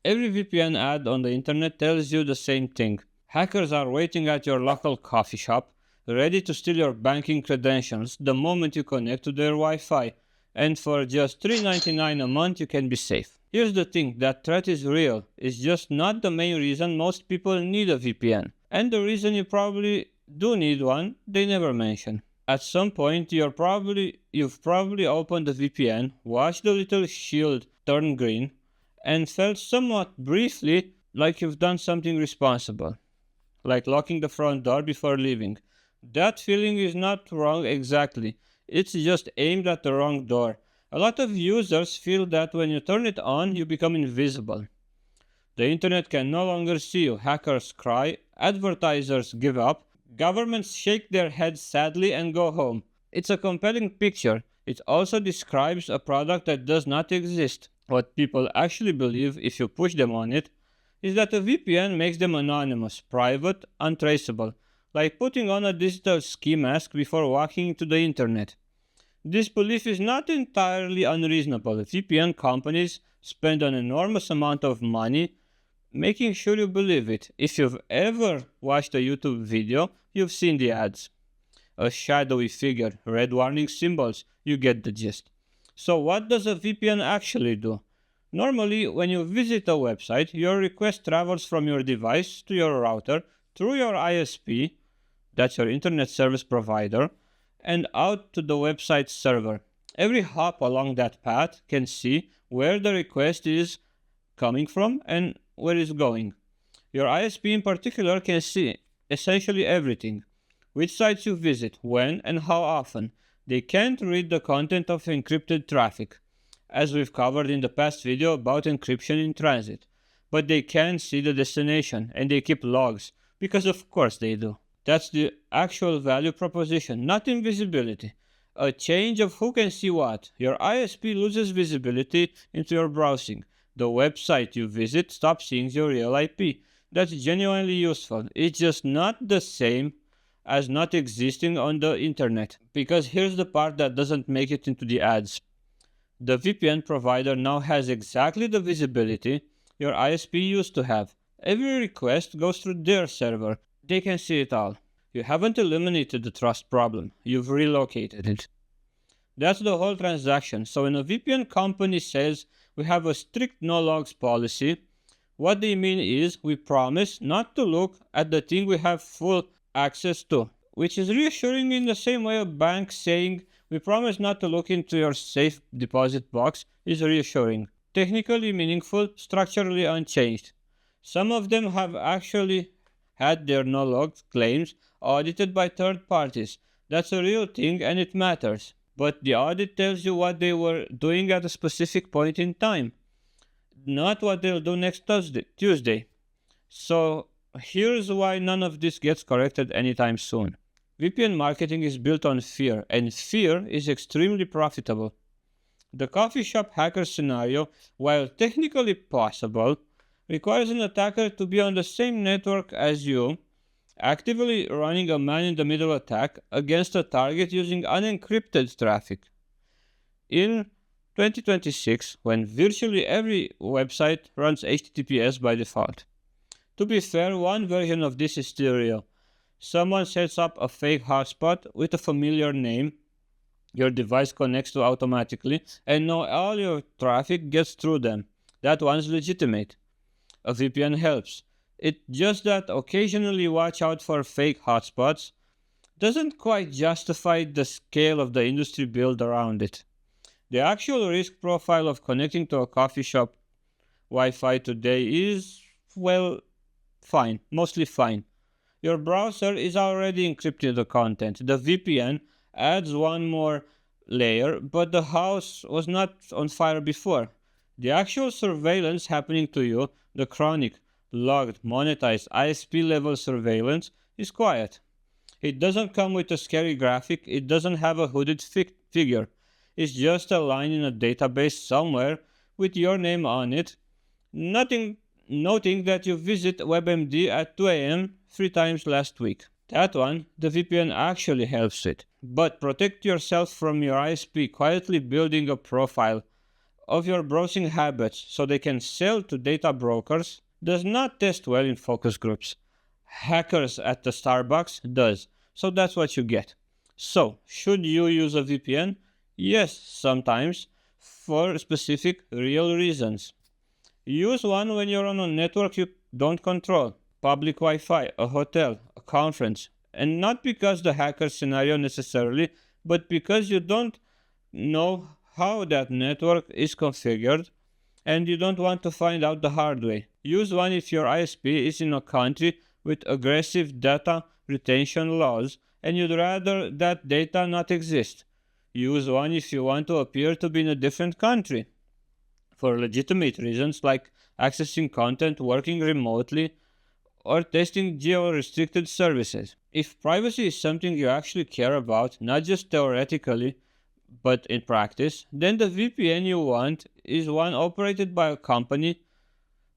Every VPN ad on the internet tells you the same thing. Hackers are waiting at your local coffee shop, ready to steal your banking credentials the moment you connect to their Wi-Fi. And for just $3.99 a month, you can be safe. Here's the thing, that threat is real. It's just not the main reason most people need a VPN. And the reason you probably do need one, they never mention. At some point, you've probably opened the VPN, watched the little shield turn green, and felt somewhat briefly like you've done something responsible, like locking the front door before leaving. That feeling is not wrong exactly, it's just aimed at the wrong door. A lot of users feel that when you turn it on, you become invisible. The internet can no longer see you, hackers cry, advertisers give up, governments shake their heads sadly and go home. It's a compelling picture. It also describes a product that does not exist. What people actually believe, if you push them on it, is that a VPN makes them anonymous, private, untraceable, like putting on a digital ski mask before walking into the internet. This belief is not entirely unreasonable. VPN companies spend an enormous amount of money making sure you believe it. If you've ever watched a YouTube video, you've seen the ads. A shadowy figure, red warning symbols, you get the gist. So what does a VPN actually do? Normally, when you visit a website, your request travels from your device to your router, through your ISP, that's your internet service provider, and out to the website server. Every hop along that path can see where the request is coming from and where it's going. Your ISP in particular can see essentially everything. Which sites you visit, when and how often. They can't read the content of encrypted traffic, as we've covered in the past video about encryption in transit. But they can see the destination, and they keep logs, because of course they do. That's the actual value proposition, not invisibility. A change of who can see what. Your ISP loses visibility into your browsing. The website you visit stops seeing your real IP. That's genuinely useful. It's just not the same as not existing on the internet. Because here's the part that doesn't make it into the ads. The VPN provider now has exactly the visibility your ISP used to have. Every request goes through their server. They can see it all. You haven't eliminated the trust problem. You've relocated it. That's the whole transaction. So when a VPN company says we have a strict no logs policy, what they mean is we promise not to look at the thing we have full access to, which is reassuring in the same way a bank saying we promise not to look into your safe deposit box is reassuring. Technically meaningful, structurally unchanged. Some of them have actually had their no-logs claims audited by third parties. That's a real thing and it matters. But the audit tells you what they were doing at a specific point in time, not what they'll do next Tuesday. So here's why none of this gets corrected anytime soon. VPN marketing is built on fear, and fear is extremely profitable. The coffee shop hacker scenario, while technically possible, requires an attacker to be on the same network as you, actively running a man-in-the-middle attack against a target using unencrypted traffic. In 2026, when virtually every website runs HTTPS by default. To be fair, one version of this is still real. Someone sets up a fake hotspot with a familiar name your device connects to automatically, and now all your traffic gets through them. That one's legitimate. A VPN helps. It's just that occasionally watch out for fake hotspots doesn't quite justify the scale of the industry built around it. The actual risk profile of connecting to a coffee shop Wi-Fi today is, well, fine, mostly fine. Your browser is already encrypting the content. The VPN adds one more layer, but the house was not on fire before. The actual surveillance happening to you, the chronic, logged, monetized, ISP-level surveillance, is quiet. It doesn't come with a scary graphic, it doesn't have a hooded figure. It's just a line in a database somewhere with your name on it, noting that you visit WebMD at 2 a.m. 3 times last week. That one, the VPN actually helps with. But protect yourself from your ISP quietly building a profile of your browsing habits so they can sell to data brokers does not test well in focus groups. Hackers at the Starbucks does, so that's what you get. So, should you use a VPN? Yes, sometimes, for specific real reasons. Use one when you're on a network you don't control, public Wi-Fi, a hotel, a conference, and not because the hacker scenario necessarily, but because you don't know how that network is configured and you don't want to find out the hard way. Use one if your ISP is in a country with aggressive data retention laws and you'd rather that data not exist. Use one if you want to appear to be in a different country for legitimate reasons like accessing content, working remotely, or testing geo-restricted services. If privacy is something you actually care about, not just theoretically, but in practice, then the VPN you want is one operated by a company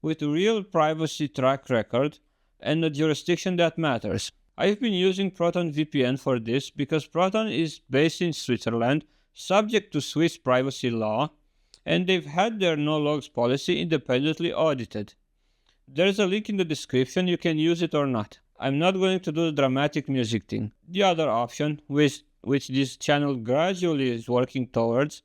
with a real privacy track record and a jurisdiction that matters. I've been using Proton VPN for this because Proton is based in Switzerland, subject to Swiss privacy law, and they've had their no logs policy independently audited. There's a link in the description, you can use it or not. I'm not going to do the dramatic music thing. The other option, which this channel gradually is working towards,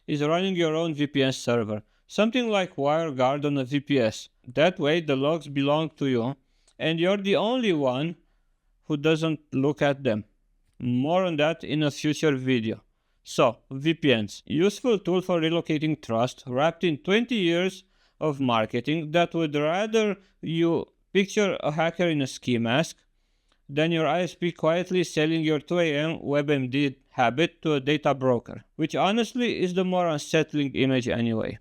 is running your own VPN server. Something like WireGuard on a VPS. That way the logs belong to you and you're the only one who doesn't look at them. More on that in a future video. So, VPNs. Useful tool for relocating trust wrapped in 20 years of marketing that would rather you picture a hacker in a ski mask than your ISP quietly selling your 2 a.m. WebMD habit to a data broker, which honestly is the more unsettling image anyway.